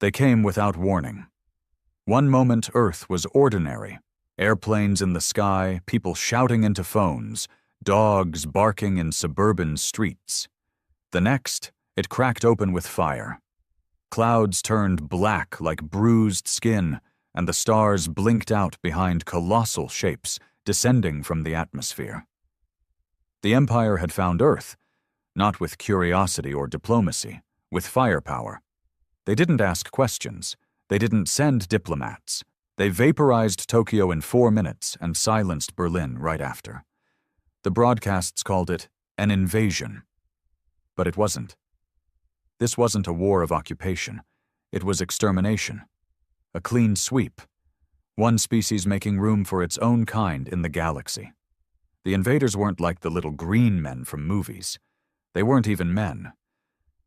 They came without warning. One moment Earth was ordinary. Airplanes in the sky, people shouting into phones, dogs barking in suburban streets. The next, it cracked open with fire. Clouds turned black like bruised skin, and the stars blinked out behind colossal shapes descending from the atmosphere. The Empire had found Earth, not with curiosity or diplomacy, with firepower. They didn't ask questions. They didn't send diplomats. They vaporized Tokyo in 4 minutes and silenced Berlin right after. The broadcasts called it an invasion. But it wasn't. This wasn't a war of occupation. It was extermination. A clean sweep. One species making room for its own kind in the galaxy. The invaders weren't like the little green men from movies. They weren't even men.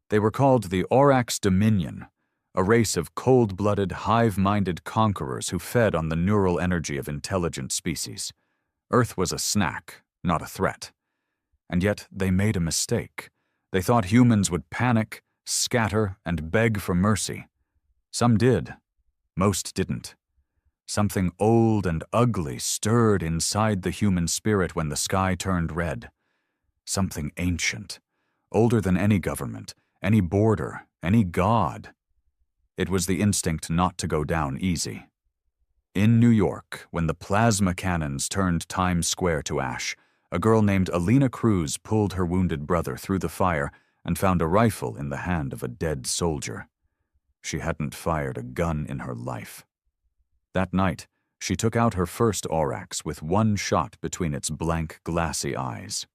They were called the Aurochs Dominion, a race of cold-blooded, hive-minded conquerors who fed on the neural energy of intelligent species. Earth was a snack, not a threat. And yet they made a mistake. They thought humans would panic, scatter, and beg for mercy. Some did. Most didn't. Something old and ugly stirred inside the human spirit when the sky turned red. Something ancient, older than any government, any border, any god. It was the instinct not to go down easy. In New York, when the plasma cannons turned Times Square to ash, a girl named Alina Cruz pulled her wounded brother through the fire and found a rifle in the hand of a dead soldier. She hadn't fired a gun in her life. That night, she took out her first Aurochs with one shot between its blank, glassy eyes.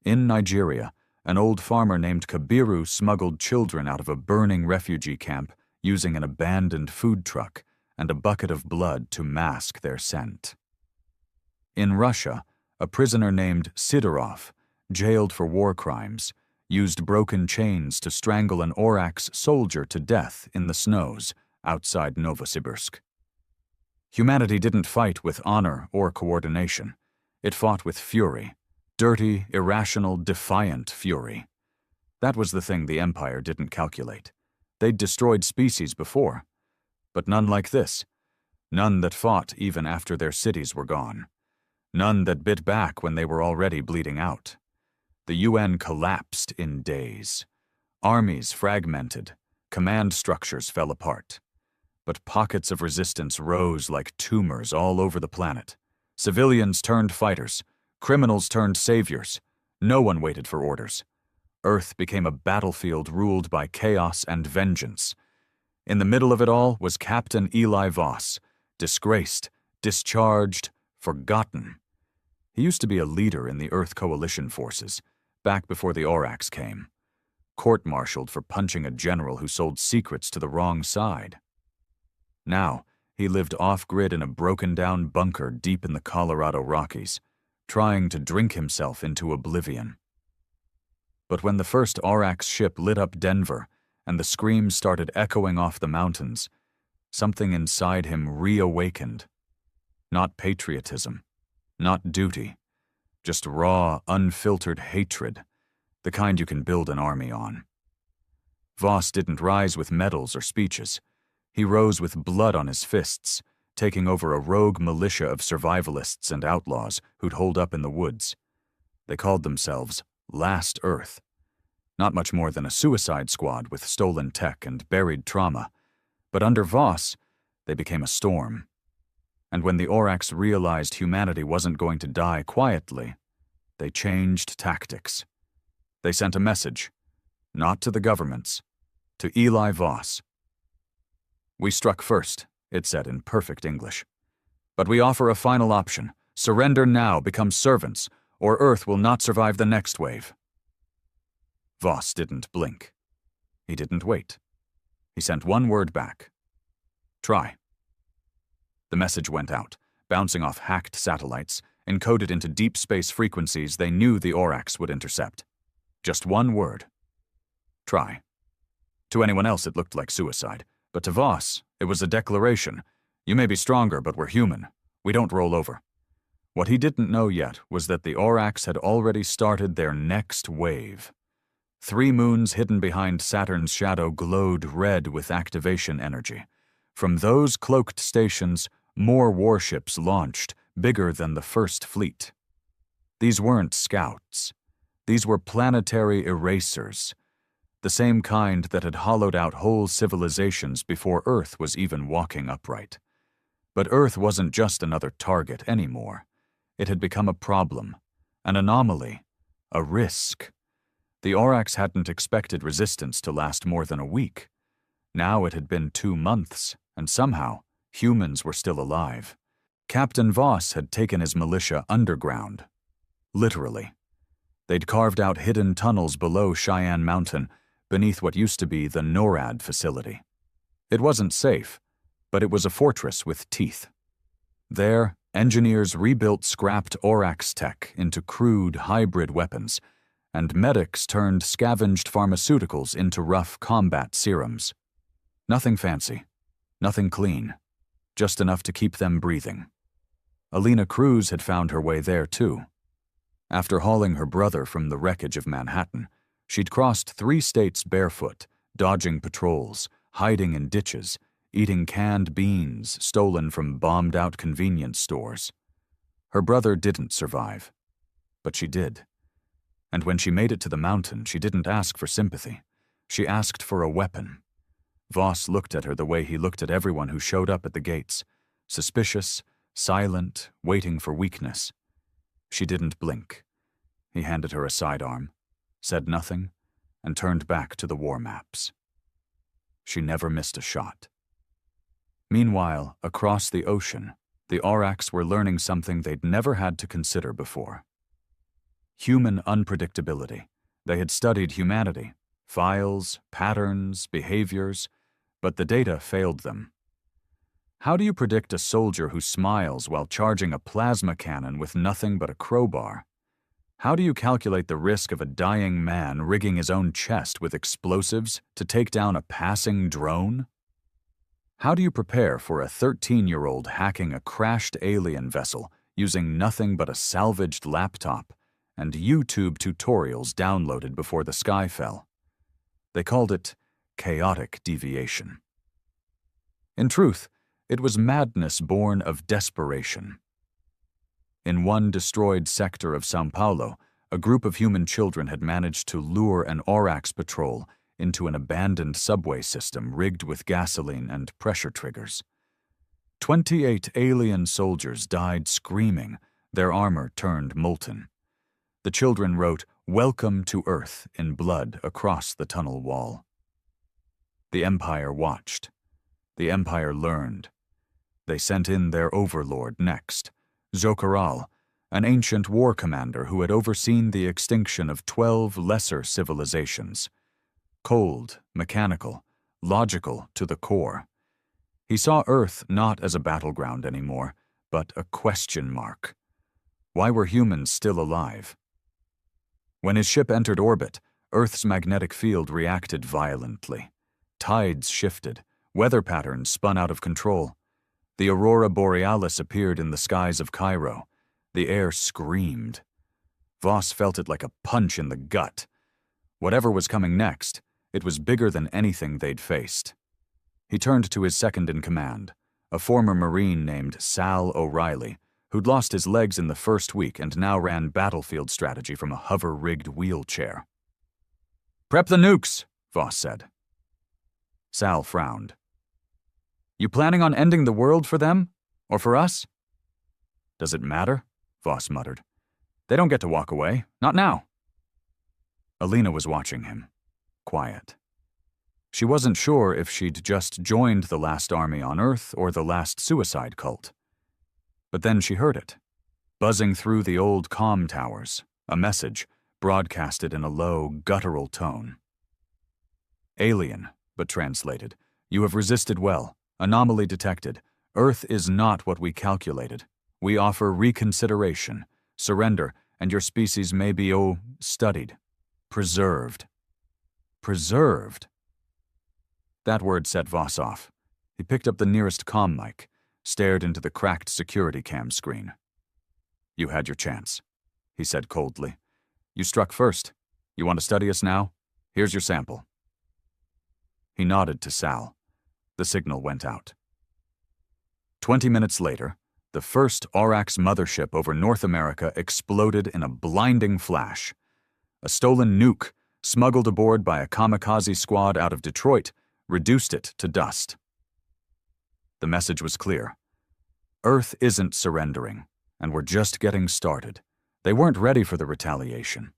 In Nigeria, an old farmer named Kabiru smuggled children out of a burning refugee camp using an abandoned food truck and a bucket of blood to mask their scent. In Russia, a prisoner named Sidorov, jailed for war crimes, used broken chains to strangle an Aurochs soldier to death in the snows outside Novosibirsk. Humanity didn't fight with honor or coordination. It fought with fury. Dirty, irrational, defiant fury. That was the thing the Empire didn't calculate. They'd destroyed species before, but none like this. None that fought even after their cities were gone. None that bit back when they were already bleeding out. The UN collapsed in days. Armies fragmented. Command structures fell apart. But pockets of resistance rose like tumors all over the planet. Civilians turned fighters. Criminals turned saviors. No one waited for orders. Earth became a battlefield ruled by chaos and vengeance. In the middle of it all was Captain Eli Voss, disgraced, discharged, forgotten. He used to be a leader in the Earth Coalition forces, back before the Aurochs came. Court-martialed for punching a general who sold secrets to the wrong side. Now, he lived off-grid in a broken-down bunker deep in the Colorado Rockies, trying to drink himself into oblivion. But when the first Aurochs ship lit up Denver and the screams started echoing off the mountains, something inside him reawakened. Not patriotism, not duty, just raw, unfiltered hatred, the kind you can build an army on. Voss didn't rise with medals or speeches. He rose with blood on his fists, taking over a rogue militia of survivalists and outlaws who'd holed up in the woods. They called themselves Last Earth. Not much more than a suicide squad with stolen tech and buried trauma. But under Voss, they became a storm. And when the Aurochs realized humanity wasn't going to die quietly, they changed tactics. They sent a message, not to the governments, to Eli Voss. "We struck first," it said in perfect English. "But we offer a final option. Surrender now, become servants, or Earth will not survive the next wave." Voss didn't blink. He didn't wait. He sent one word back. "Try." The message went out, bouncing off hacked satellites, encoded into deep space frequencies they knew the Aurochs would intercept. Just one word. Try. To anyone else it looked like suicide, but to Voss, it was a declaration. You may be stronger, but we're human. We don't roll over. What he didn't know yet was that the Aurochs had already started their next wave. 3 moons hidden behind Saturn's shadow glowed red with activation energy. From those cloaked stations, more warships launched, bigger than the First Fleet. These weren't scouts. These were planetary erasers, the same kind that had hollowed out whole civilizations before Earth was even walking upright. But Earth wasn't just another target anymore. It had become a problem, an anomaly, a risk. The Aurochs hadn't expected resistance to last more than a week. Now it had been 2 months, and somehow humans were still alive. Captain Voss had taken his militia underground. Literally. They'd carved out hidden tunnels below Cheyenne Mountain, beneath what used to be the NORAD facility. It wasn't safe, but it was a fortress with teeth. There, engineers rebuilt scrapped Aurochs tech into crude hybrid weapons, and medics turned scavenged pharmaceuticals into rough combat serums. Nothing fancy, nothing clean, just enough to keep them breathing. Alina Cruz had found her way there too. After hauling her brother from the wreckage of Manhattan, she'd crossed 3 states barefoot, dodging patrols, hiding in ditches, eating canned beans stolen from bombed-out convenience stores. Her brother didn't survive, but she did. And when she made it to the mountain, she didn't ask for sympathy. She asked for a weapon. Voss looked at her the way he looked at everyone who showed up at the gates, suspicious, silent, waiting for weakness. She didn't blink. He handed her a sidearm, said nothing, and turned back to the war maps. She never missed a shot. Meanwhile, across the ocean, the Aurochs were learning something they'd never had to consider before. Human unpredictability. They had studied humanity, files, patterns, behaviors, but the data failed them. How do you predict a soldier who smiles while charging a plasma cannon with nothing but a crowbar? How do you calculate the risk of a dying man rigging his own chest with explosives to take down a passing drone? How do you prepare for a 13-year-old hacking a crashed alien vessel using nothing but a salvaged laptop and YouTube tutorials downloaded before the sky fell? They called it chaotic deviation. In truth, it was madness born of desperation. In one destroyed sector of São Paulo, a group of human children had managed to lure an Aurochs patrol into an abandoned subway system rigged with gasoline and pressure triggers. 28 alien soldiers died screaming, their armor turned molten. The children wrote, "Welcome to Earth" in blood across the tunnel wall. The Empire watched. The Empire learned. They sent in their overlord next, Zokaral, an ancient war commander who had overseen the extinction of 12 lesser civilizations. Cold, mechanical, logical to the core. He saw Earth not as a battleground anymore, but a question mark. Why were humans still alive? When his ship entered orbit, Earth's magnetic field reacted violently. Tides shifted, weather patterns spun out of control. The aurora borealis appeared in the skies of Cairo. The air screamed. Voss felt it like a punch in the gut. Whatever was coming next, it was bigger than anything they'd faced. He turned to his second-in-command, a former Marine named Sal O'Reilly, who'd lost his legs in the first week and now ran battlefield strategy from a hover-rigged wheelchair. "Prep the nukes," Voss said. Sal frowned. "You planning on ending the world for them? Or for us?" "Does it matter?" Voss muttered. "They don't get to walk away. Not now." Alina was watching him, quiet. She wasn't sure if she'd just joined the last army on Earth or the last suicide cult. But then she heard it, buzzing through the old comm towers, a message broadcasted in a low, guttural tone. "Alien, but translated. You have resisted well. Anomaly detected. Earth is not what we calculated. We offer reconsideration. Surrender, and your species may be, studied. Preserved." Preserved? That word set Voss off. He picked up the nearest comm mic, stared into the cracked security cam screen. "You had your chance," he said coldly. "You struck first. You want to study us now? Here's your sample. He nodded to Sal. The signal went out. 20 minutes later, the first Aurochs mothership over North America exploded in a blinding flash. A stolen nuke, smuggled aboard by a kamikaze squad out of Detroit, reduced it to dust. The message was clear. Earth isn't surrendering, and we're just getting started. They weren't ready for the retaliation.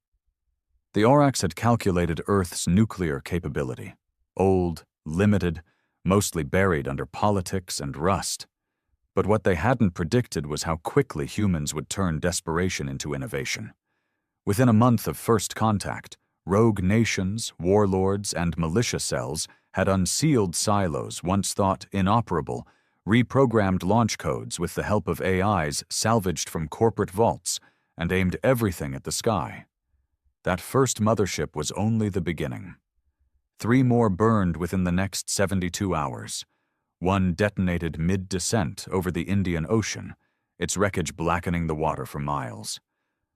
The Aurochs had calculated Earth's nuclear capability. Old, limited, mostly buried under politics and rust. But what they hadn't predicted was how quickly humans would turn desperation into innovation. Within a month of first contact, rogue nations, warlords, and militia cells had unsealed silos once thought inoperable, reprogrammed launch codes with the help of AIs salvaged from corporate vaults, and aimed everything at the sky. That first mothership was only the beginning. 3 more burned within the next 72 hours. One detonated mid-descent over the Indian Ocean, its wreckage blackening the water for miles.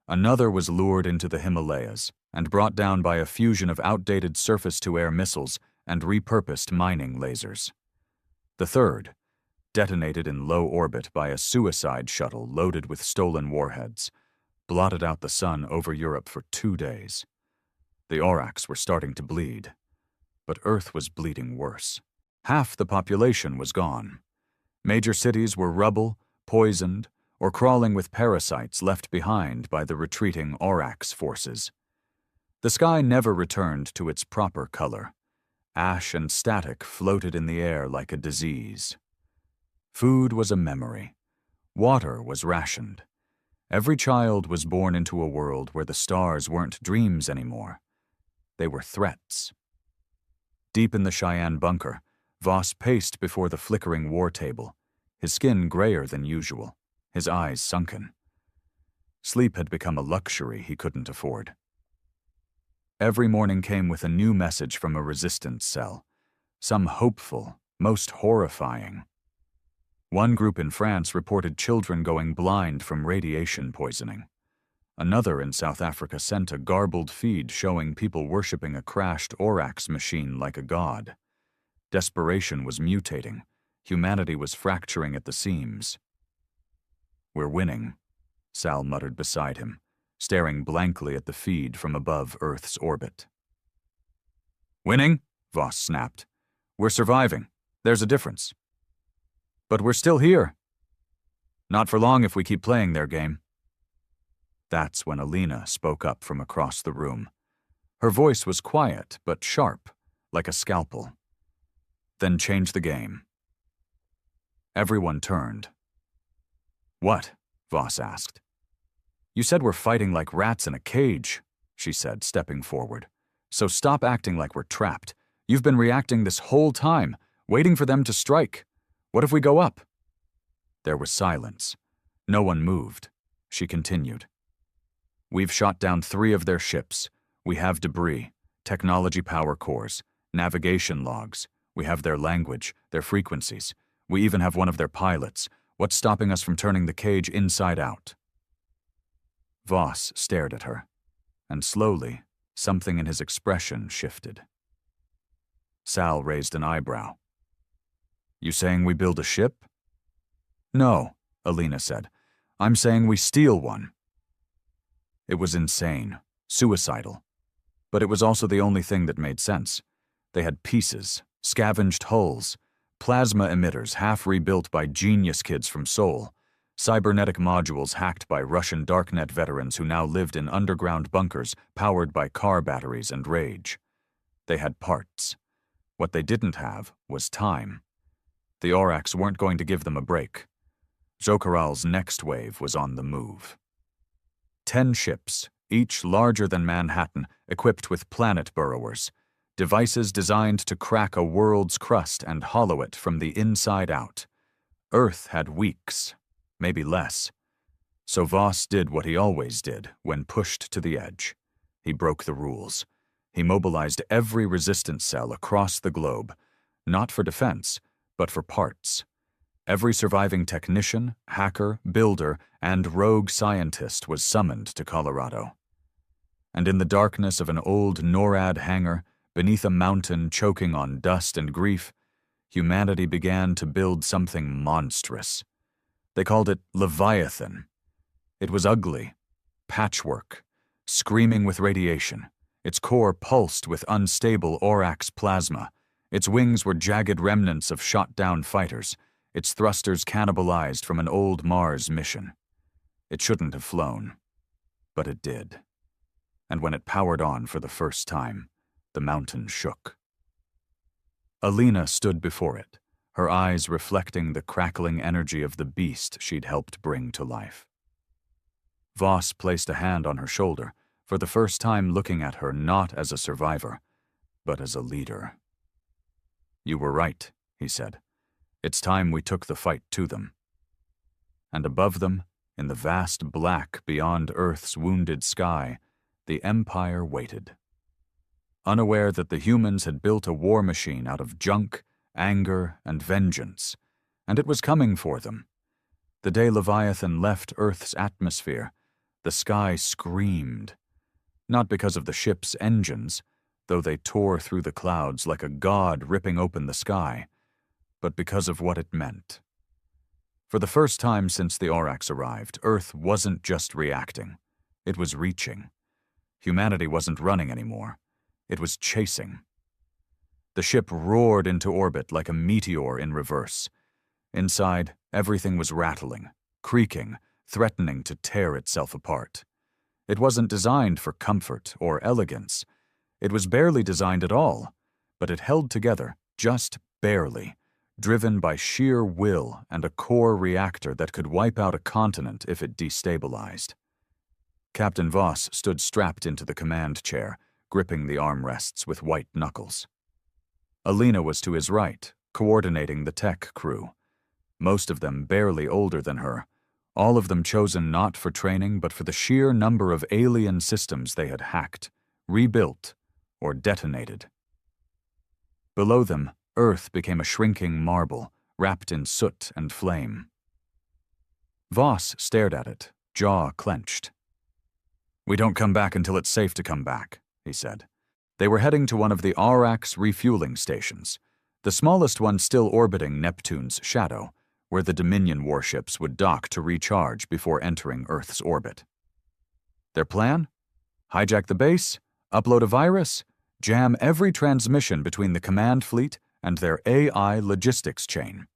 Another was lured into the Himalayas and brought down by a fusion of outdated surface-to-air missiles and repurposed mining lasers. The third, detonated in low orbit by a suicide shuttle loaded with stolen warheads, blotted out the sun over Europe for 2 days. The Aurochs were starting to bleed, but Earth was bleeding worse. Half the population was gone. Major cities were rubble, poisoned, or crawling with parasites left behind by the retreating Aurochs forces. The sky never returned to its proper color. Ash and static floated in the air like a disease. Food was a memory. Water was rationed. Every child was born into a world where the stars weren't dreams anymore. They were threats. Deep in the Cheyenne bunker, Voss paced before the flickering war table, his skin grayer than usual, his eyes sunken. Sleep had become a luxury he couldn't afford. Every morning came with a new message from a resistance cell, some hopeful, most horrifying. One group in France reported children going blind from radiation poisoning. Another in South Africa sent a garbled feed showing people worshipping a crashed Aurochs machine like a god. Desperation was mutating. Humanity was fracturing at the seams. "We're winning," Sal muttered beside him, staring blankly at the feed from above Earth's orbit. "Winning?" Voss snapped. "We're surviving. There's a difference." "But we're still here." "Not for long if we keep playing their game." That's when Alina spoke up from across the room. Her voice was quiet but sharp, like a scalpel. "Then change the game." Everyone turned. "What?" Voss asked. "You said we're fighting like rats in a cage," she said, stepping forward. "So stop acting like we're trapped. You've been reacting this whole time, waiting for them to strike. What if we go up?" There was silence. No one moved. She continued. "We've shot down 3 of their ships. We have debris, technology power cores, navigation logs. We have their language, their frequencies. We even have one of their pilots. What's stopping us from turning the cage inside out?" Voss stared at her, and slowly, something in his expression shifted. Sal raised an eyebrow. "You saying we build a ship?" "No," Alina said. "I'm saying we steal one." It was insane, suicidal. But it was also the only thing that made sense. They had pieces, scavenged hulls, plasma emitters half rebuilt by genius kids from Seoul, cybernetic modules hacked by Russian darknet veterans who now lived in underground bunkers powered by car batteries and rage. They had parts. What they didn't have was time. The Aurochs weren't going to give them a break. Zokaral's next wave was on the move. 10 ships, each larger than Manhattan, equipped with planet burrowers, devices designed to crack a world's crust and hollow it from the inside out. Earth had weeks, maybe less. So Voss did what he always did when pushed to the edge. He broke the rules. He mobilized every resistance cell across the globe, not for defense, but for parts. Every surviving technician, hacker, builder, and rogue scientist was summoned to Colorado. And in the darkness of an old NORAD hangar, beneath a mountain choking on dust and grief, humanity began to build something monstrous. They called it Leviathan. It was ugly, patchwork, screaming with radiation. Its core pulsed with unstable Orax plasma. Its wings were jagged remnants of shot-down fighters, its thrusters cannibalized from an old Mars mission. It shouldn't have flown, but it did. And when it powered on for the first time, the mountain shook. Alina stood before it, her eyes reflecting the crackling energy of the beast she'd helped bring to life. Voss placed a hand on her shoulder, for the first time looking at her not as a survivor, but as a leader. "You were right," he said. "It's time we took the fight to them." And above them, in the vast black beyond Earth's wounded sky, the Empire waited. Unaware that the humans had built a war machine out of junk, anger, and vengeance, and it was coming for them. The day Leviathan left Earth's atmosphere, the sky screamed. Not because of the ship's engines, though they tore through the clouds like a god ripping open the sky, but because of what it meant. For the first time since the Orax arrived, Earth wasn't just reacting. It was reaching. Humanity wasn't running anymore. It was chasing. The ship roared into orbit like a meteor in reverse. Inside, everything was rattling, creaking, threatening to tear itself apart. It wasn't designed for comfort or elegance. It was barely designed at all, but it held together, just barely, driven by sheer will and a core reactor that could wipe out a continent if it destabilized. Captain Voss stood strapped into the command chair, gripping the armrests with white knuckles. Alina was to his right, coordinating the tech crew. Most of them barely older than her, all of them chosen not for training but for the sheer number of alien systems they had hacked, rebuilt, or detonated. Below them, Earth became a shrinking marble, wrapped in soot and flame. Voss stared at it, jaw clenched. "We don't come back until it's safe to come back," he said. They were heading to one of the Arax refueling stations, the smallest one still orbiting Neptune's shadow, where the Dominion warships would dock to recharge before entering Earth's orbit. Their plan? Hijack the base, upload a virus, jam every transmission between the command fleet and their AI logistics chain.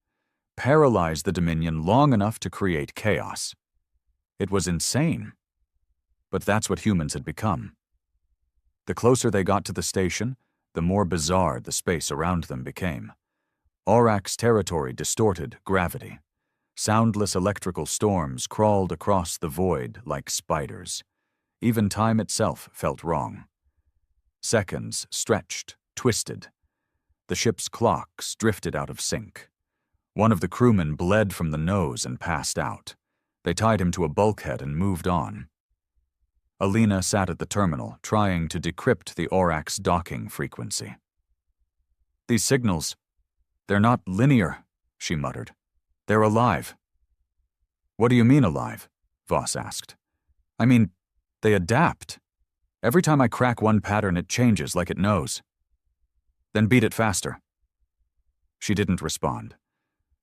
Paralyze the Dominion long enough to create chaos. It was insane. But that's what humans had become. The closer they got to the station, the more bizarre the space around them became. Orax territory distorted gravity. Soundless electrical storms crawled across the void like spiders. Even time itself felt wrong. Seconds stretched, twisted. The ship's clocks drifted out of sync. One of the crewmen bled from the nose and passed out. They tied him to a bulkhead and moved on. Alina sat at the terminal, trying to decrypt the Orax docking frequency. "These signals, they're not linear," she muttered. "They're alive." "What do you mean alive?" Voss asked. "I mean, they adapt. Every time I crack one pattern, it changes like it knows." "Then beat it faster." She didn't respond.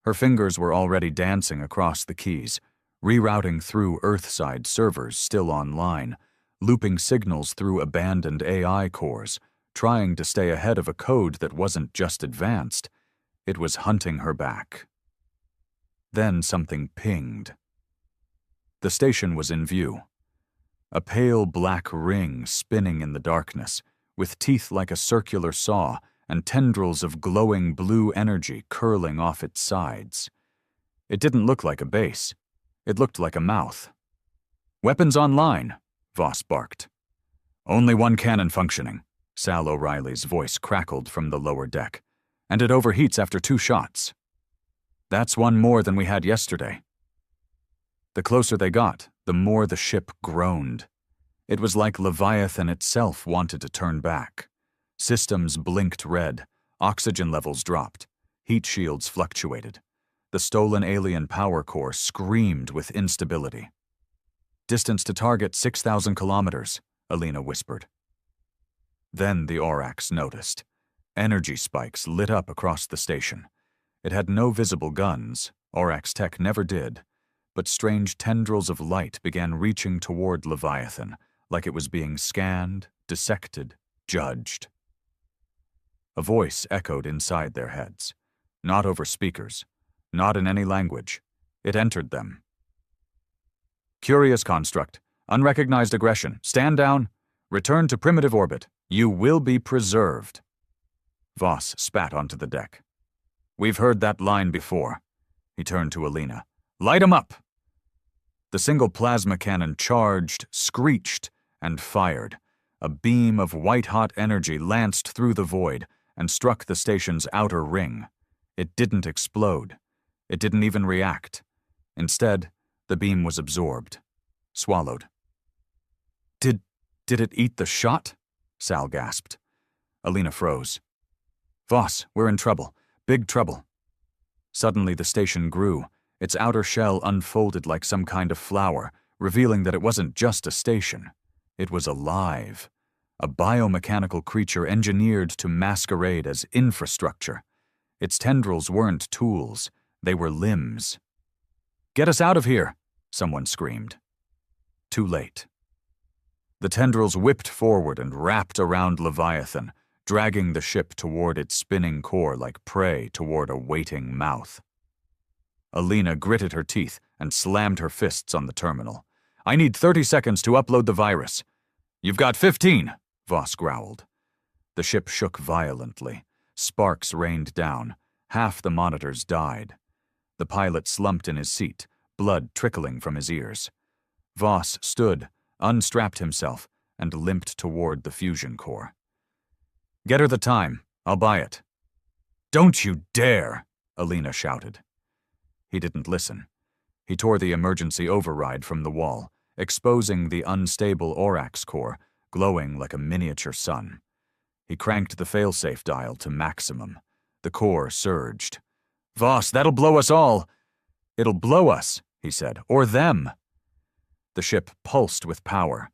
Her fingers were already dancing across the keys, rerouting through Earthside servers still online, looping signals through abandoned AI cores, trying to stay ahead of a code that wasn't just advanced, it was hunting her back. Then something pinged. The station was in view. A pale black ring spinning in the darkness, with teeth like a circular saw and tendrils of glowing blue energy curling off its sides. It didn't look like a base. It looked like a mouth. "Weapons online," Voss barked. "Only one cannon functioning," Sal O'Reilly's voice crackled from the lower deck. "And it overheats after 2 shots. That's one more than we had yesterday." The closer they got, the more the ship groaned. It was like Leviathan itself wanted to turn back. Systems blinked red, oxygen levels dropped, heat shields fluctuated. The stolen alien power core screamed with instability. "Distance to target 6,000 kilometers," Alina whispered. Then the Aurochs noticed. Energy spikes lit up across the station. It had no visible guns, Aurochs tech never did, but strange tendrils of light began reaching toward Leviathan, like it was being scanned, dissected, judged. A voice echoed inside their heads. Not over speakers, not in any language. It entered them. Curious construct. Unrecognized aggression. Stand down. Return to primitive orbit. You will be preserved. Voss spat onto the deck. We've heard that line before. He turned to Alina. Light 'em up! The single plasma cannon charged, screeched, and fired. A beam of white-hot energy lanced through the void and struck the station's outer ring. It didn't explode. It didn't even react. Instead, the beam was absorbed, swallowed. Did it eat the shot? Sal gasped. Alina froze. Voss, we're in trouble. Big trouble. Suddenly the station grew. Its outer shell unfolded like some kind of flower, revealing that it wasn't just a station. It was alive. A biomechanical creature engineered to masquerade as infrastructure. Its tendrils weren't tools. They were limbs. Get us out of here, someone screamed. Too late. The tendrils whipped forward and wrapped around Leviathan, dragging the ship toward its spinning core like prey toward a waiting mouth. Alina gritted her teeth and slammed her fists on the terminal. I need 30 seconds to upload the virus. You've got 15, Voss growled. The ship shook violently. Sparks rained down. Half the monitors died. The pilot slumped in his seat, blood trickling from his ears. Voss stood, unstrapped himself, and limped toward the fusion core. Get her the time. I'll buy it. Don't you dare, Alina shouted. He didn't listen. He tore the emergency override from the wall, exposing the unstable Aurochs core, glowing like a miniature sun. He cranked the failsafe dial to maximum. The core surged. Voss, that'll blow us all. It'll blow us, he said, or them. The ship pulsed with power.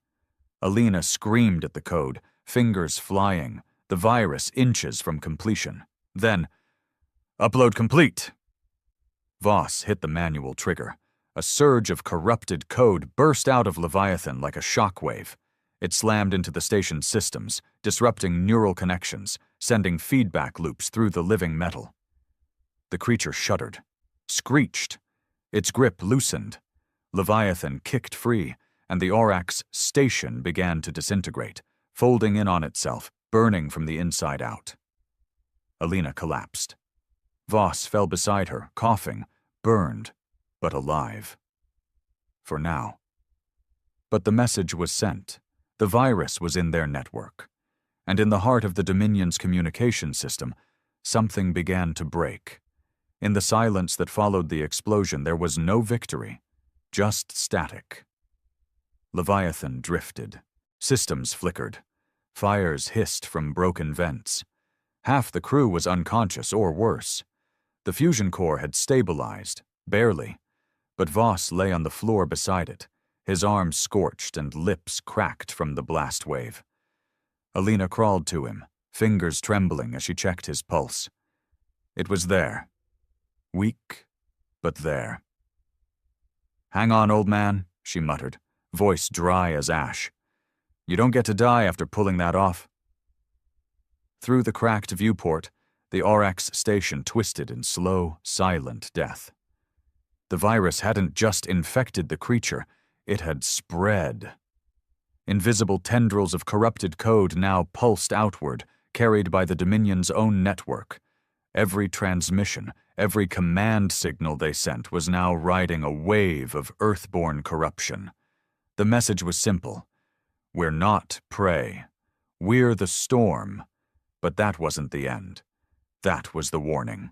Alina screamed at the code, fingers flying, the virus inches from completion. Then, upload complete. Voss hit the manual trigger. A surge of corrupted code burst out of Leviathan like a shockwave. It slammed into the station's systems, disrupting neural connections, sending feedback loops through the living metal. The creature shuddered, screeched. Its grip loosened. Leviathan kicked free, and the Aurochs station began to disintegrate, folding in on itself, burning from the inside out. Alina collapsed. Voss fell beside her, coughing, burned, but alive. For now. But the message was sent. The virus was in their network. And in the heart of the Dominion's communication system, something began to break. In the silence that followed the explosion, there was no victory, just static. Leviathan drifted. Systems flickered. Fires hissed from broken vents. Half the crew was unconscious or worse. The fusion core had stabilized, barely, but Voss lay on the floor beside it, his arms scorched and lips cracked from the blast wave. Alina crawled to him, fingers trembling as she checked his pulse. It was there. Weak, but there. Hang on, old man, she muttered, voice dry as ash. You don't get to die after pulling that off. Through the cracked viewport, the Aurochs station twisted in slow, silent death. The virus hadn't just infected the creature, it had spread. Invisible tendrils of corrupted code now pulsed outward, carried by the Dominion's own network. Every transmission, every command signal they sent was now riding a wave of earthborn corruption. The message was simple. We're not prey. We're the storm. But that wasn't the end. That was the warning.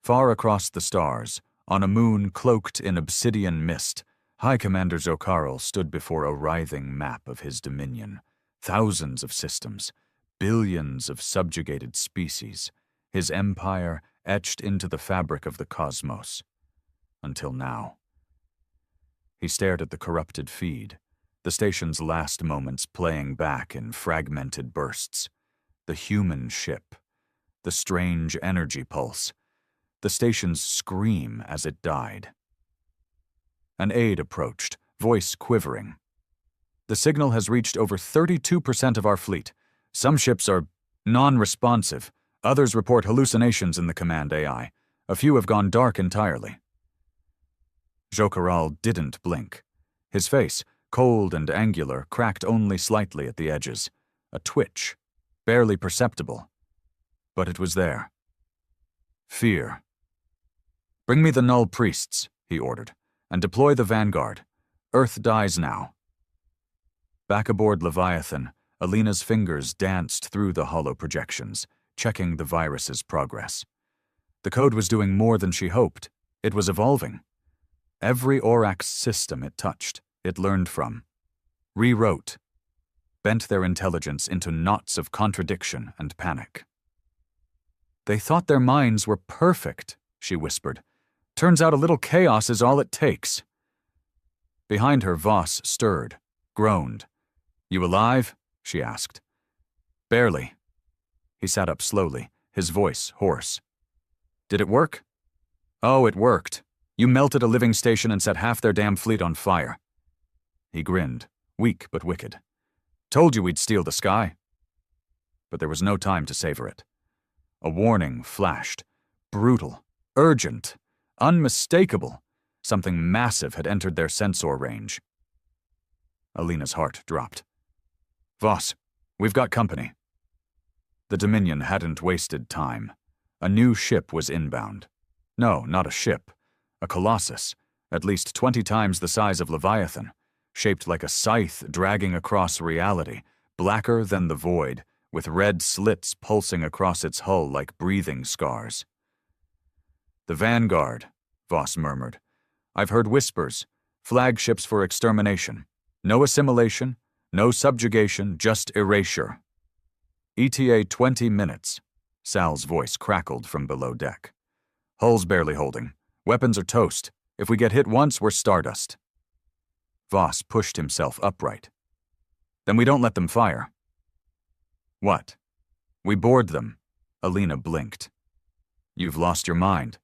Far across the stars, on a moon cloaked in obsidian mist, High Commander Zokarl stood before a writhing map of his dominion. Thousands of systems, billions of subjugated species, his empire etched into the fabric of the cosmos. Until now. He stared at the corrupted feed, the station's last moments playing back in fragmented bursts. The human ship, the strange energy pulse, the station's scream as it died. An aide approached, voice quivering. "The signal has reached over 32% of our fleet. Some ships are non-responsive. Others report hallucinations in the command AI. A few have gone dark entirely." Jocaral didn't blink. His face, cold and angular, cracked only slightly at the edges. A twitch, barely perceptible. But it was there. Fear. "Bring me the Null Priests," he ordered, "and deploy the Vanguard. Earth dies now." Back aboard Leviathan, Alina's fingers danced through the hollow projections, checking the virus's progress. The code was doing more than she hoped. It was evolving. Every Orax system it touched, it learned from, rewrote, bent their intelligence into knots of contradiction and panic. "They thought their minds were perfect," she whispered. "Turns out a little chaos is all it takes." Behind her, Voss stirred, groaned. "You alive?" she asked. "Barely." He sat up slowly, his voice hoarse. "Did it work?" "Oh, it worked. You melted a living station and set half their damn fleet on fire." He grinned, weak but wicked. "Told you we'd steal the sky." But there was no time to savor it. A warning flashed. Brutal, urgent, unmistakable. Something massive had entered their sensor range. Alina's heart dropped. "Voss, we've got company." The Dominion hadn't wasted time. A new ship was inbound. No, not a ship. A colossus, at least 20 times the size of Leviathan, shaped like a scythe dragging across reality, blacker than the void, with red slits pulsing across its hull like breathing scars. "The Vanguard," Voss murmured. "I've heard whispers. Flagships for extermination. No assimilation, no subjugation, just erasure." "ETA 20 minutes, Sal's voice crackled from below deck. "Hull's barely holding. Weapons are toast. If we get hit once, we're stardust." Voss pushed himself upright. "Then we don't let them fire." "What?" "We board them." Alina blinked. "You've lost your mind."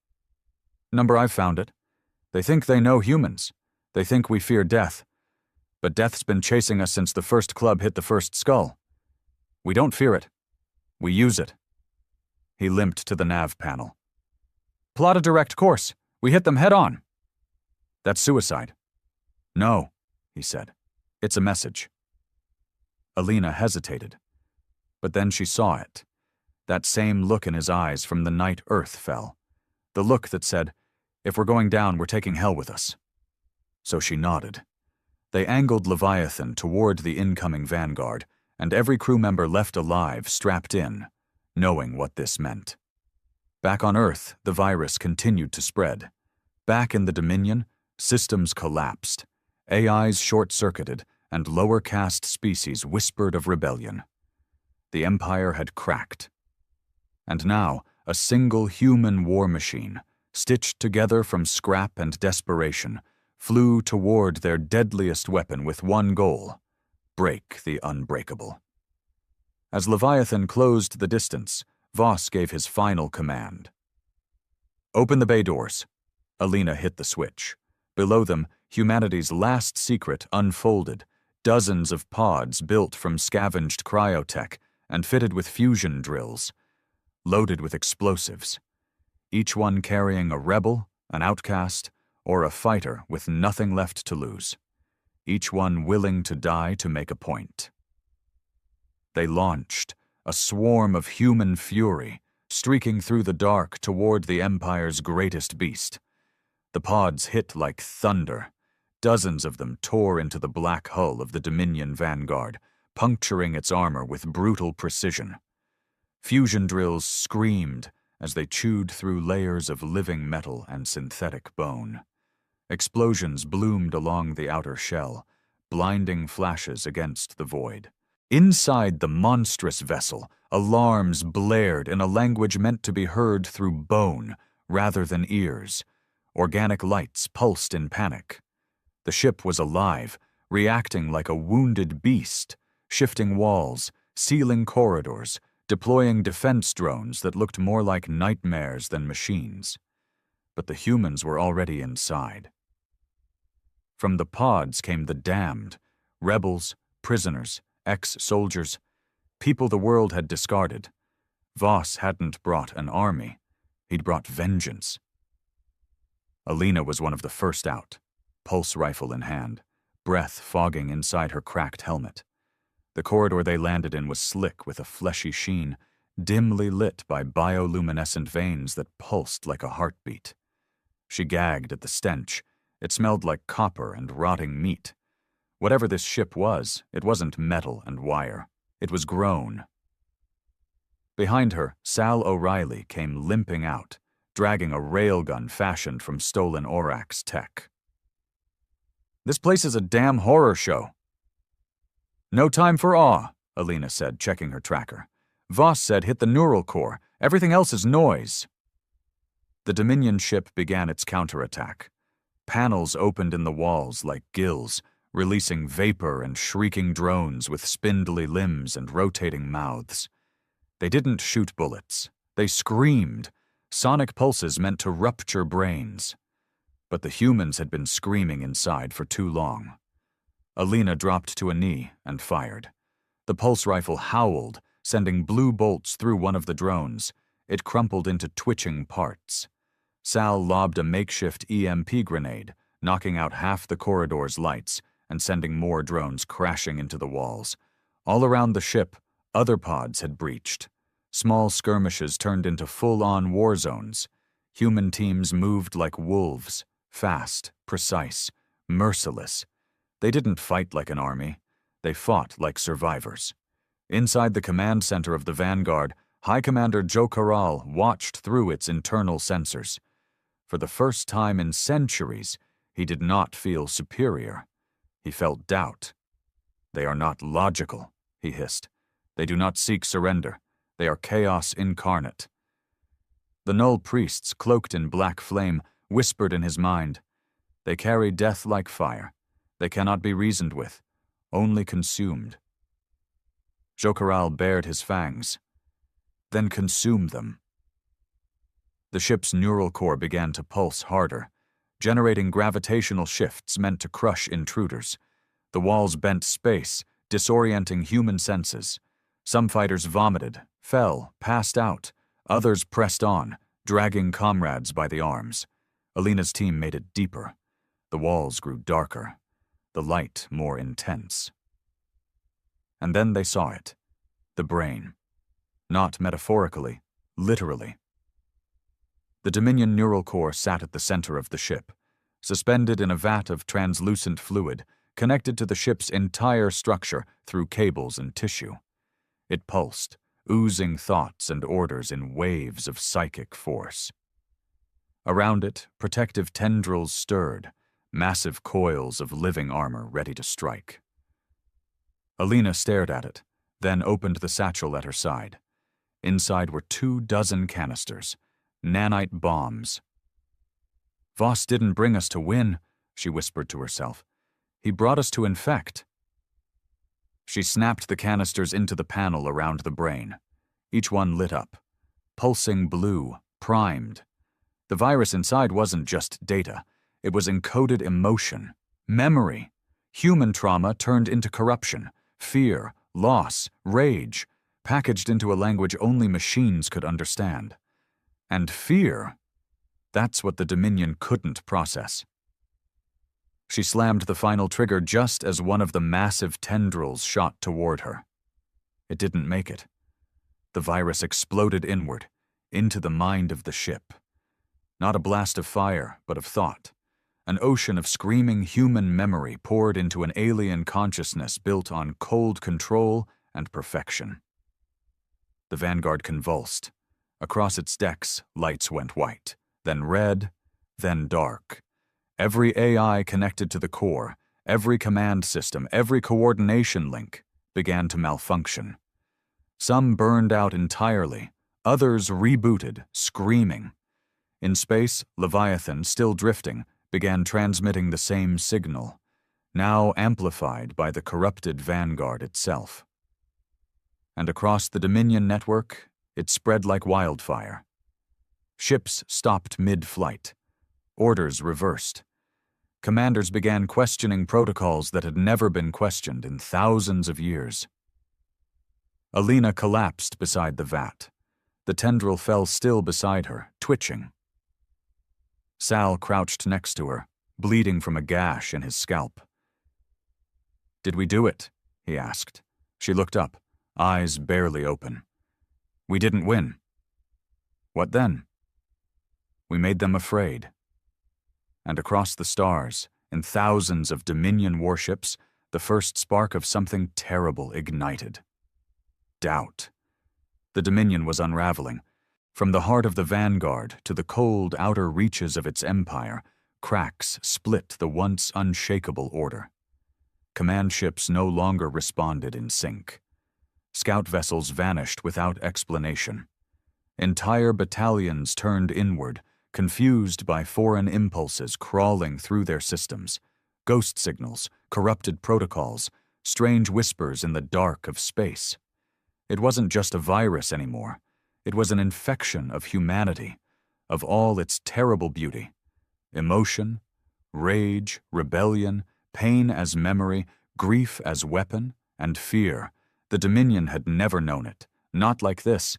"Number, I've found it. They think they know humans. They think we fear death. But death's been chasing us since the first club hit the first skull. We don't fear it. We use it." He limped to the nav panel. "Plot a direct course. We hit them head on." "That's suicide." "No," he said. "It's a message." Alina hesitated. But then she saw it. That same look in his eyes from the night Earth fell. The look that said, "If we're going down, we're taking hell with us." So she nodded. They angled Leviathan toward the incoming Vanguard, and every crew member left alive strapped in, knowing what this meant. Back on Earth, the virus continued to spread. Back in the Dominion, systems collapsed. AIs short-circuited, and lower caste species whispered of rebellion. The Empire had cracked. And now, a single human war machine, stitched together from scrap and desperation, flew toward their deadliest weapon with one goal: break the unbreakable. As Leviathan closed the distance, Voss gave his final command. "Open the bay doors." Alina hit the switch. Below them, humanity's last secret unfolded, dozens of pods built from scavenged cryotech and fitted with fusion drills, loaded with explosives, each one carrying a rebel, an outcast, or a fighter with nothing left to lose, each one willing to die to make a point. They launched, a swarm of human fury, streaking through the dark toward the Empire's greatest beast. The pods hit like thunder. Dozens of them tore into the black hull of the Dominion Vanguard, puncturing its armor with brutal precision. Fusion drills screamed as they chewed through layers of living metal and synthetic bone. Explosions bloomed along the outer shell, blinding flashes against the void. Inside the monstrous vessel, alarms blared in a language meant to be heard through bone rather than ears. Organic lights pulsed in panic. The ship was alive, reacting like a wounded beast, shifting walls, sealing corridors, deploying defense drones that looked more like nightmares than machines. But the humans were already inside. From the pods came the damned, rebels, prisoners, ex-soldiers, people the world had discarded. Voss hadn't brought an army. He'd brought vengeance. Alina was one of the first out, pulse rifle in hand, breath fogging inside her cracked helmet. The corridor they landed in was slick with a fleshy sheen, dimly lit by bioluminescent veins that pulsed like a heartbeat. She gagged at the stench. It smelled like copper and rotting meat. Whatever this ship was, it wasn't metal and wire. It was grown. Behind her, Sal O'Reilly came limping out, dragging a railgun fashioned from stolen Orax tech. "This place is a damn horror show." "No time for awe," Alina said, checking her tracker. "Voss said hit the neural core. Everything else is noise." The Dominion ship began its counterattack. Panels opened in the walls like gills, releasing vapor and shrieking drones with spindly limbs and rotating mouths. They didn't shoot bullets. They screamed. Sonic pulses meant to rupture brains. But the humans had been screaming inside for too long. Alina dropped to a knee and fired. The pulse rifle howled, sending blue bolts through one of the drones. It crumpled into twitching parts. Sal lobbed a makeshift EMP grenade, knocking out half the corridor's lights and sending more drones crashing into the walls. All around the ship, other pods had breached. Small skirmishes turned into full-on war zones. Human teams moved like wolves, fast, precise, merciless. They didn't fight like an army. They fought like survivors. Inside the command center of the Vanguard, High Commander Joe Corral watched through its internal sensors. For the first time in centuries, he did not feel superior. He felt doubt. "They are not logical," he hissed. "They do not seek surrender. They are chaos incarnate." The Null priests, cloaked in black flame, whispered in his mind. "They carry death like fire. They cannot be reasoned with, only consumed." Joe Corral bared his fangs. "Then consume them." The ship's neural core began to pulse harder, generating gravitational shifts meant to crush intruders. The walls bent space, disorienting human senses. Some fighters vomited, fell, passed out. Others pressed on, dragging comrades by the arms. Alina's team made it deeper. The walls grew darker, the light more intense. And then they saw it, the brain. Not metaphorically, literally. The Dominion neural core sat at the center of the ship, suspended in a vat of translucent fluid, connected to the ship's entire structure through cables and tissue. It pulsed, oozing thoughts and orders in waves of psychic force. Around it, protective tendrils stirred, massive coils of living armor ready to strike. Alina stared at it, then opened the satchel at her side. Inside were 24 canisters, nanite bombs. "Voss didn't bring us to win," she whispered to herself. "He brought us to infect." She snapped the canisters into the panel around the brain. Each one lit up, pulsing blue, primed. The virus inside wasn't just data. It was encoded emotion, memory. Human trauma turned into corruption, fear, loss, rage, packaged into a language only machines could understand. And fear, that's what the Dominion couldn't process. She slammed the final trigger just as one of the massive tendrils shot toward her. It didn't make it. The virus exploded inward, into the mind of the ship. Not a blast of fire, but of thought. An ocean of screaming human memory poured into an alien consciousness built on cold control and perfection. The Vanguard convulsed. Across its decks, lights went white, then red, then dark. Every AI connected to the core, every command system, every coordination link began to malfunction. Some burned out entirely, others rebooted, screaming. In space, Leviathan, still drifting, began transmitting the same signal. now amplified by the corrupted Vanguard itself. And across the Dominion network, it spread like wildfire. Ships stopped mid-flight. Orders reversed. Commanders began questioning protocols that had never been questioned in thousands of years. Alina collapsed beside the vat. The tendril fell still beside her, twitching. Sal crouched next to her, bleeding from a gash in his scalp. "Did we do it?" he asked. She looked up, eyes barely open. "We didn't win." "What then?" "We made them afraid." And across the stars, in thousands of Dominion warships, the first spark of something terrible ignited. Doubt. The Dominion was unraveling. From the heart of the Vanguard to the cold outer reaches of its empire, cracks split the once unshakable order. Command ships no longer responded in sync. Scout vessels vanished without explanation. Entire battalions turned inward, confused by foreign impulses crawling through their systems, ghost signals, corrupted protocols, strange whispers in the dark of space. It wasn't just a virus anymore. It was an infection of humanity, of all its terrible beauty. Emotion, rage, rebellion, pain as memory, grief as weapon, and fear. The Dominion had never known it, not like this.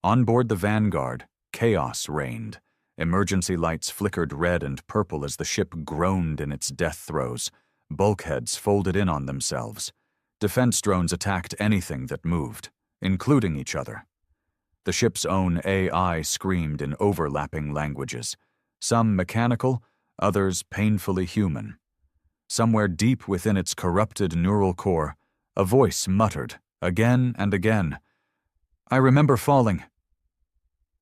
On board the Vanguard, chaos reigned. Emergency lights flickered red and purple as the ship groaned in its death throes. Bulkheads folded in on themselves. Defense drones attacked anything that moved, including each other. The ship's own AI screamed in overlapping languages, some mechanical, others painfully human. Somewhere deep within its corrupted neural core, a voice muttered, again and again, "I remember falling.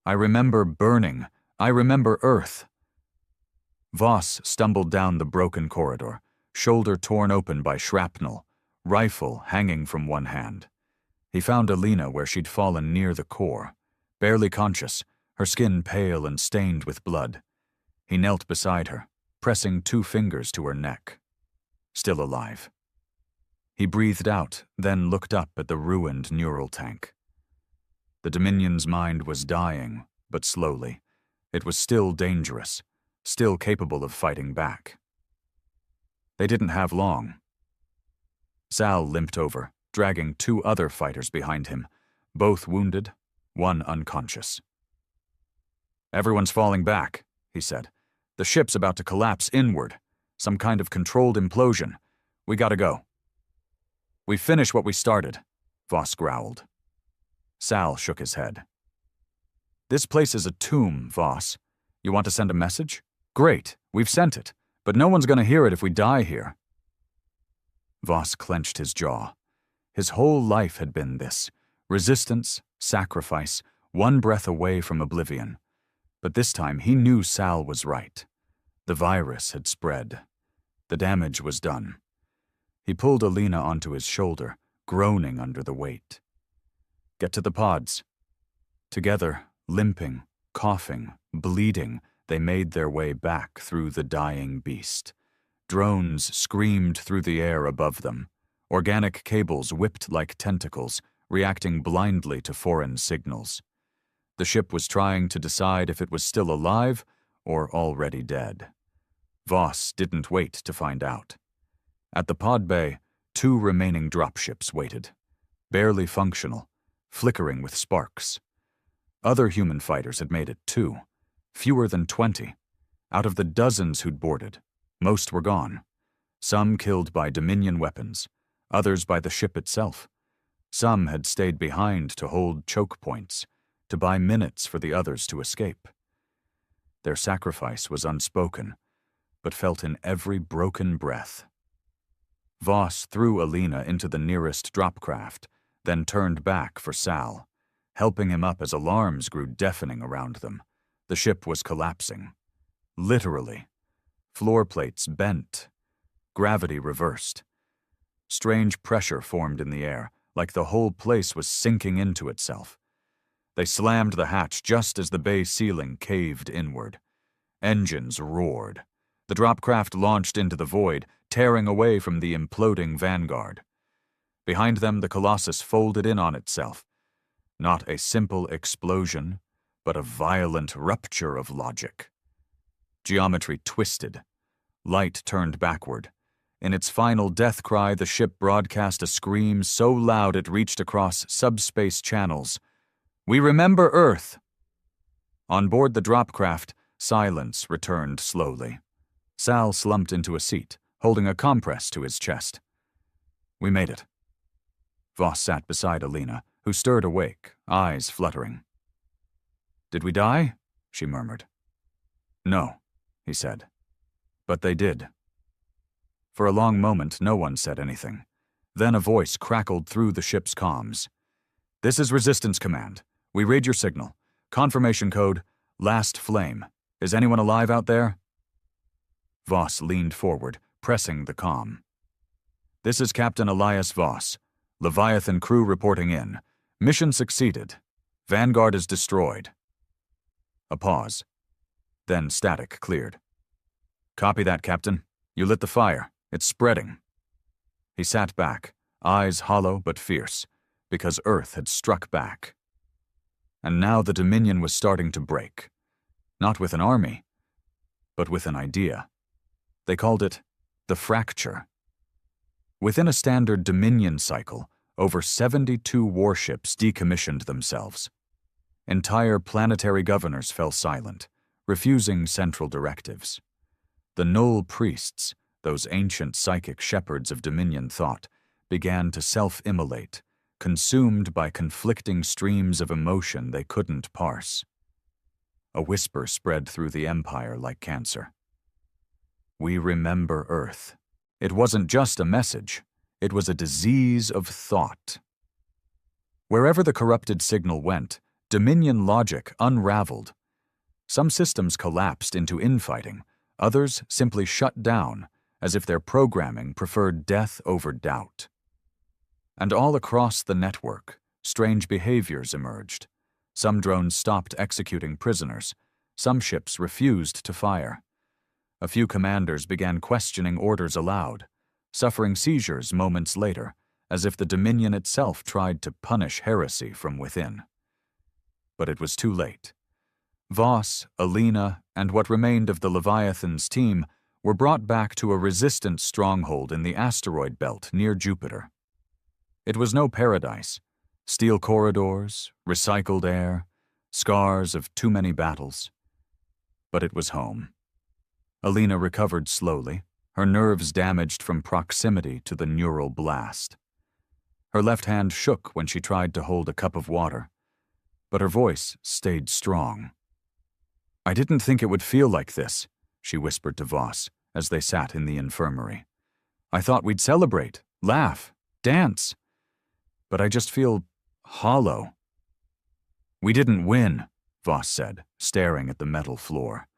I remember burning. I remember Earth." Voss stumbled down the broken corridor, shoulder torn open by shrapnel, rifle hanging from one hand. He found Alina where she'd fallen near the core, barely conscious, her skin pale and stained with blood. He knelt beside her, pressing 2 fingers to her neck. Still alive. He breathed out, then looked up at the ruined neural tank. The Dominion's mind was dying, but slowly. It was still dangerous, still capable of fighting back. They didn't have long. Sal limped over, dragging 2 other fighters behind him, both wounded, one unconscious. "Everyone's falling back," he said. "The ship's about to collapse inward. Some kind of controlled implosion. We gotta go." "We finish what we started," Voss growled. Sal shook his head. "This place is a tomb, Voss. You want to send a message? Great, we've sent it, but no one's gonna hear it if we die here." Voss clenched his jaw. His whole life had been this: resistance, sacrifice, one breath away from oblivion. But this time he knew Sal was right. The virus had spread. The damage was done. He pulled Alina onto his shoulder, groaning under the weight. "Get to the pods." Together, limping, coughing, bleeding, they made their way back through the dying beast. Drones screamed through the air above them. Organic cables whipped like tentacles, reacting blindly to foreign signals. The ship was trying to decide if it was still alive or already dead. Voss didn't wait to find out. At the pod bay, 2 remaining dropships waited, barely functional, flickering with sparks. Other human fighters had made it too, fewer than 20. Out of the dozens who'd boarded, most were gone. Some killed by Dominion weapons, others by the ship itself. Some had stayed behind to hold choke points, to buy minutes for the others to escape. Their sacrifice was unspoken, but felt in every broken breath. Voss threw Alina into the nearest dropcraft, then turned back for Sal, helping him up as alarms grew deafening around them. The ship was collapsing. Literally. Floor plates bent. Gravity reversed. Strange pressure formed in the air, like the whole place was sinking into itself. They slammed the hatch just as the bay ceiling caved inward. Engines roared. The dropcraft launched into the void, tearing away from the imploding vanguard. Behind them, the Colossus folded in on itself. Not a simple explosion, but a violent rupture of logic. Geometry twisted. Light turned backward. In its final death cry, the ship broadcast a scream so loud it reached across subspace channels. "We remember Earth!" On board the dropcraft, silence returned slowly. Sal slumped into a seat, holding a compress to his chest. "We made it." Voss sat beside Alina, who stirred awake, eyes fluttering. "Did we die?" she murmured. "No," he said. "But they did." For a long moment, no one said anything. Then a voice crackled through the ship's comms. "This is Resistance Command. We read your signal. Confirmation code, Last Flame. Is anyone alive out there?" Voss leaned forward, pressing the comm. "This is Captain Elias Voss. Leviathan crew reporting in. Mission succeeded. Vanguard is destroyed." A pause. Then static cleared. "Copy that, Captain. You lit the fire. It's spreading." He sat back, eyes hollow but fierce, because Earth had struck back. And now the Dominion was starting to break. Not with an army, but with an idea. They called it the fracture. Within a standard Dominion cycle, over 72 warships decommissioned themselves. Entire planetary governors fell silent, refusing central directives. The Null priests, those ancient psychic shepherds of Dominion thought, began to self-immolate, consumed by conflicting streams of emotion they couldn't parse. A whisper spread through the Empire like cancer. "We remember Earth." It wasn't just a message. It was a disease of thought. Wherever the corrupted signal went, Dominion logic unraveled. Some systems collapsed into infighting, others simply shut down, as if their programming preferred death over doubt. And all across the network, strange behaviors emerged. Some drones stopped executing prisoners. Some ships refused to fire. A few commanders began questioning orders aloud, suffering seizures moments later, as if the Dominion itself tried to punish heresy from within. But it was too late. Voss, Alina, and what remained of the Leviathan's team were brought back to a resistant stronghold in the asteroid belt near Jupiter. It was no paradise. Steel corridors, recycled air, scars of too many battles. But it was home. Alina recovered slowly, her nerves damaged from proximity to the neural blast. Her left hand shook when she tried to hold a cup of water, but her voice stayed strong. "I didn't think it would feel like this," she whispered to Voss as they sat in the infirmary. "I thought we'd celebrate, laugh, dance. But I just feel hollow." "We didn't win," Voss said, staring at the metal floor.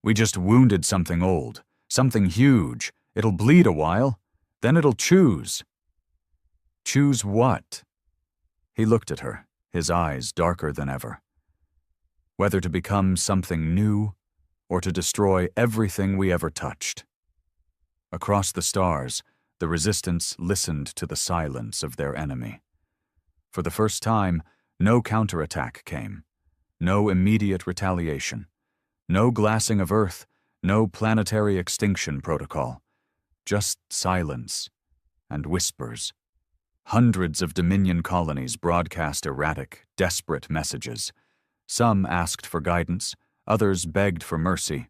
"We just wounded something old, something huge. It'll bleed a while, then it'll choose." "Choose what?" He looked at her, his eyes darker than ever. "Whether to become something new, or to destroy everything we ever touched." Across the stars, the Resistance listened to the silence of their enemy. For the first time, no counterattack came, no immediate retaliation, no glassing of Earth, no planetary extinction protocol, just silence and whispers. Hundreds of Dominion colonies broadcast erratic, desperate messages. Some asked for guidance, others begged for mercy.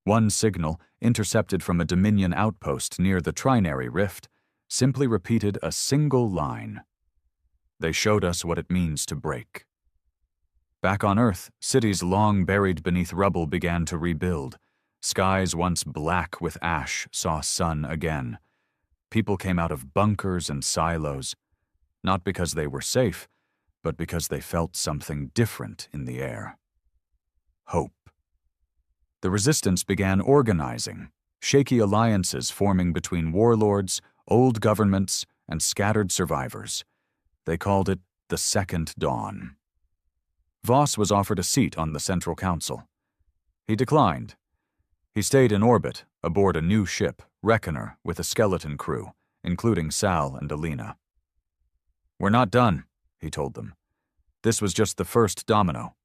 One signal, intercepted from a Dominion outpost near the Trinary Rift, simply repeated a single line. "They showed us what it means to break." Back on Earth, cities long buried beneath rubble began to rebuild. Skies once black with ash saw sun again. People came out of bunkers and silos, not because they were safe, but because they felt something different in the air. Hope. The Resistance began organizing, shaky alliances forming between warlords, old governments, and scattered survivors. They called it the Second Dawn. Voss was offered a seat on the Central Council. He declined. He stayed in orbit, aboard a new ship, Reckoner, with a skeleton crew, including Sal and Alina. "We're not done," he told them. "This was just the first domino."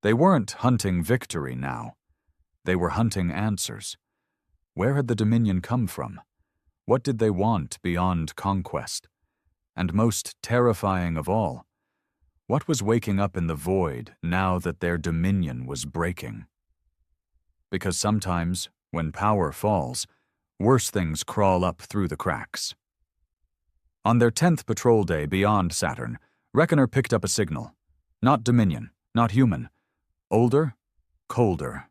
They weren't hunting victory now. They were hunting answers. Where had the Dominion come from? What did they want beyond conquest? And most terrifying of all, what was waking up in the void now that their dominion was breaking? Because sometimes, when power falls, worse things crawl up through the cracks. On their 10th patrol day beyond Saturn, Reckoner picked up a signal. Not Dominion, not human. Older, colder.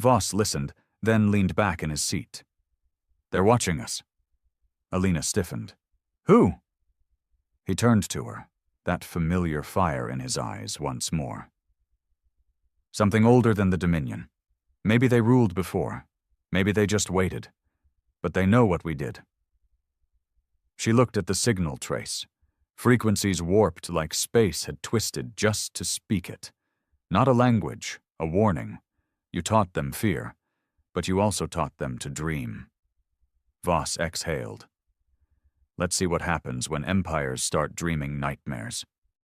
Voss listened, then leaned back in his seat. "They're watching us." Alina stiffened. "Who?" He turned to her, that familiar fire in his eyes once more. "Something older than the Dominion. Maybe they ruled before. Maybe they just waited. But they know what we did." She looked at the signal trace. Frequencies warped like space had twisted just to speak it. Not a language, a warning. You taught them fear, but you also taught them to dream. Voss exhaled. "Let's see what happens when empires start dreaming nightmares."